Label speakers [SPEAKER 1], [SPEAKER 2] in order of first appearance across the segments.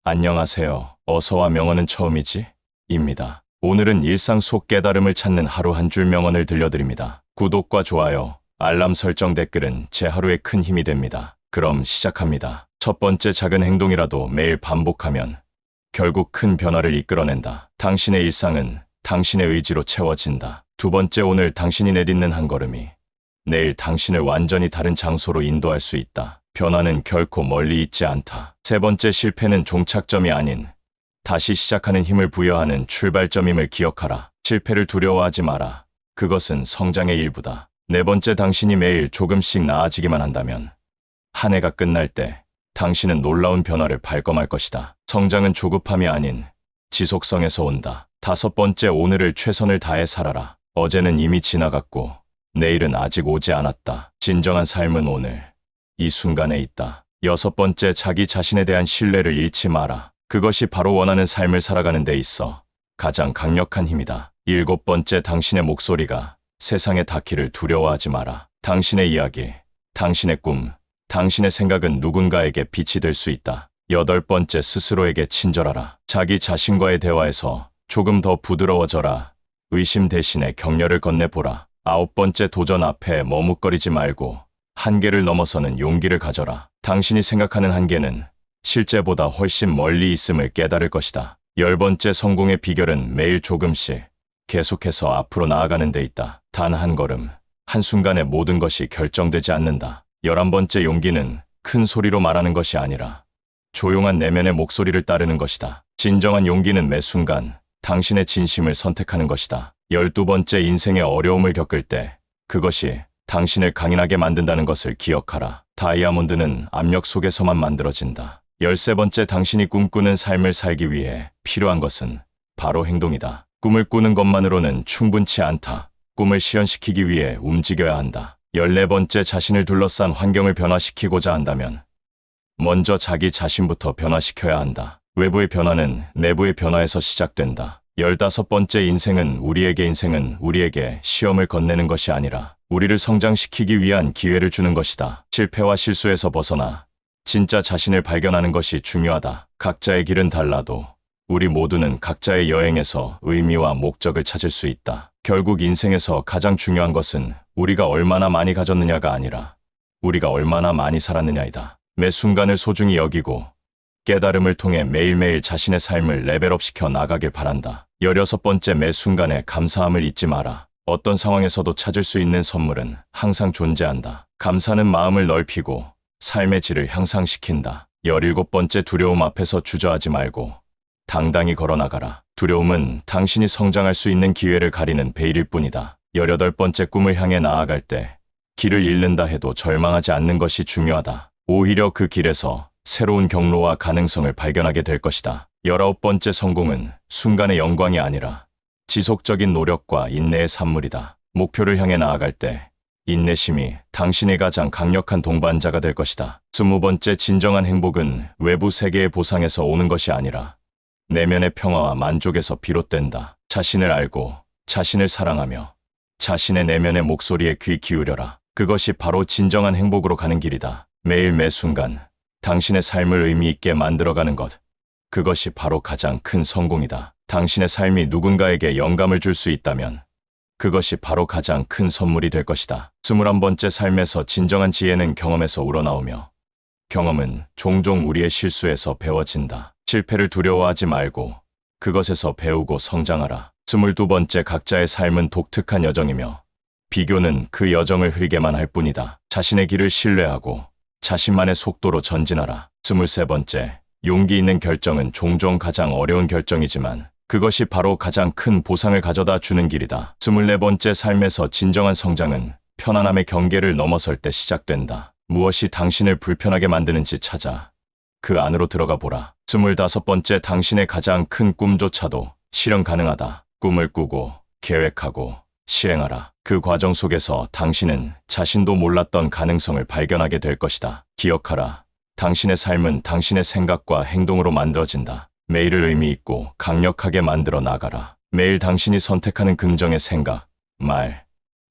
[SPEAKER 1] 안녕하세요. 어서와 명언은 처음이지? 입니다. 오늘은 일상 속 깨달음을 찾는 하루 한 줄 명언을 들려드립니다. 구독과 좋아요, 알람 설정 댓글은 제 하루에 큰 힘이 됩니다. 그럼 시작합니다. 첫 번째, 작은 행동이라도 매일 반복하면 결국 큰 변화를 이끌어낸다. 당신의 일상은 당신의 의지로 채워진다. 두 번째, 오늘 당신이 내딛는 한 걸음이 내일 당신을 완전히 다른 장소로 인도할 수 있다. 변화는 결코 멀리 있지 않다. 세 번째, 실패는 종착점이 아닌 다시 시작하는 힘을 부여하는 출발점임을 기억하라. 실패를 두려워하지 마라. 그것은 성장의 일부다. 네 번째, 당신이 매일 조금씩 나아지기만 한다면 한 해가 끝날 때 당신은 놀라운 변화를 발견할 것이다. 성장은 조급함이 아닌 지속성에서 온다. 다섯 번째, 오늘을 최선을 다해 살아라. 어제는 이미 지나갔고 내일은 아직 오지 않았다. 진정한 삶은 오늘, 이 순간에 있다. 여섯 번째, 자기 자신에 대한 신뢰를 잃지 마라. 그것이 바로 원하는 삶을 살아가는 데 있어 가장 강력한 힘이다. 일곱 번째, 당신의 목소리가 세상에 닿기를 두려워하지 마라. 당신의 이야기, 당신의 꿈, 당신의 생각은 누군가에게 빛이 될 수 있다. 여덟 번째, 스스로에게 친절하라. 자기 자신과의 대화에서 조금 더 부드러워져라. 의심 대신에 격려를 건네보라. 아홉 번째, 도전 앞에 머뭇거리지 말고 한계를 넘어서는 용기를 가져라. 당신이 생각하는 한계는 실제보다 훨씬 멀리 있음을 깨달을 것이다. 열 번째, 성공의 비결은 매일 조금씩 계속해서 앞으로 나아가는 데 있다. 단 한 걸음, 한순간에 모든 것이 결정되지 않는다. 11번째, 용기는 큰 소리로 말하는 것이 아니라 조용한 내면의 목소리를 따르는 것이다. 진정한 용기는 매 순간 당신의 진심을 선택하는 것이다. 12번째, 인생의 어려움을 겪을 때 그것이 당신을 강인하게 만든다는 것을 기억하라. 다이아몬드는 압력 속에서만 만들어진다. 13번째, 당신이 꿈꾸는 삶을 살기 위해 필요한 것은 바로 행동이다. 꿈을 꾸는 것만으로는 충분치 않다. 꿈을 실현시키기 위해 움직여야 한다. 14번째, 자신을 둘러싼 환경을 변화시키고자 한다면 먼저 자기 자신부터 변화시켜야 한다. 외부의 변화는 내부의 변화에서 시작된다. 15번째, 인생은 우리에게 시험을 건네는 것이 아니라 우리를 성장시키기 위한 기회를 주는 것이다. 실패와 실수에서 벗어나 진짜 자신을 발견하는 것이 중요하다. 각자의 길은 달라도 우리 모두는 각자의 여행에서 의미와 목적을 찾을 수 있다. 결국 인생에서 가장 중요한 것은 우리가 얼마나 많이 가졌느냐가 아니라 우리가 얼마나 많이 살았느냐이다. 매 순간을 소중히 여기고 깨달음을 통해 매일매일 자신의 삶을 레벨업시켜 나가길 바란다. 16번째, 매 순간에 감사함을 잊지 마라. 어떤 상황에서도 찾을 수 있는 선물은 항상 존재한다. 감사는 마음을 넓히고 삶의 질을 향상시킨다. 17번째, 두려움 앞에서 주저하지 말고 당당히 걸어나가라. 두려움은 당신이 성장할 수 있는 기회를 가리는 베일일 뿐이다. 18번째, 꿈을 향해 나아갈 때 길을 잃는다 해도 절망하지 않는 것이 중요하다. 오히려 그 길에서 새로운 경로와 가능성을 발견하게 될 것이다. 19번째, 성공은 순간의 영광이 아니라 지속적인 노력과 인내의 산물이다. 목표를 향해 나아갈 때 인내심이 당신의 가장 강력한 동반자가 될 것이다. 20번째, 진정한 행복은 외부 세계의 보상에서 오는 것이 아니라 내면의 평화와 만족에서 비롯된다. 자신을 알고 자신을 사랑하며 자신의 내면의 목소리에 귀 기울여라. 그것이 바로 진정한 행복으로 가는 길이다. 매일 매 순간 당신의 삶을 의미 있게 만들어가는 것, 그것이 바로 가장 큰 성공이다. 당신의 삶이 누군가에게 영감을 줄 수 있다면 그것이 바로 가장 큰 선물이 될 것이다. 21번째, 삶에서 진정한 지혜는 경험에서 우러나오며 경험은 종종 우리의 실수에서 배워진다. 실패를 두려워하지 말고 그것에서 배우고 성장하라. 22번째, 각자의 삶은 독특한 여정이며 비교는 그 여정을 흐리게만 할 뿐이다. 자신의 길을 신뢰하고 자신만의 속도로 전진하라. 23번째, 용기 있는 결정은 종종 가장 어려운 결정이지만 그것이 바로 가장 큰 보상을 가져다 주는 길이다. 24번째, 삶에서 진정한 성장은 편안함의 경계를 넘어설 때 시작된다. 무엇이 당신을 불편하게 만드는지 찾아 그 안으로 들어가 보라. 25번째, 당신의 가장 큰 꿈조차도 실현 가능하다. 꿈을 꾸고 계획하고 실행하라. 그 과정 속에서 당신은 자신도 몰랐던 가능성을 발견하게 될 것이다. 기억하라. 당신의 삶은 당신의 생각과 행동으로 만들어진다. 매일을 의미 있고 강력하게 만들어 나가라. 매일 당신이 선택하는 긍정의 생각, 말,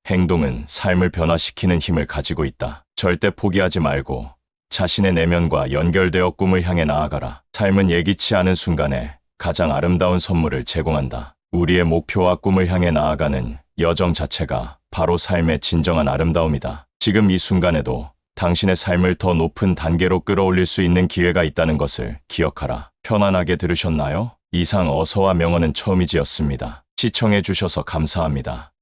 [SPEAKER 1] 행동은 삶을 변화시키는 힘을 가지고 있다. 절대 포기하지 말고 자신의 내면과 연결되어 꿈을 향해 나아가라. 삶은 예기치 않은 순간에 가장 아름다운 선물을 제공한다. 우리의 목표와 꿈을 향해 나아가는 여정 자체가 바로 삶의 진정한 아름다움이다. 지금 이 순간에도 당신의 삶을 더 높은 단계로 끌어올릴 수 있는 기회가 있다는 것을 기억하라. 편안하게 들으셨나요? 이상 어서와 명언은 처음이지였습니다. 시청해 주셔서 감사합니다.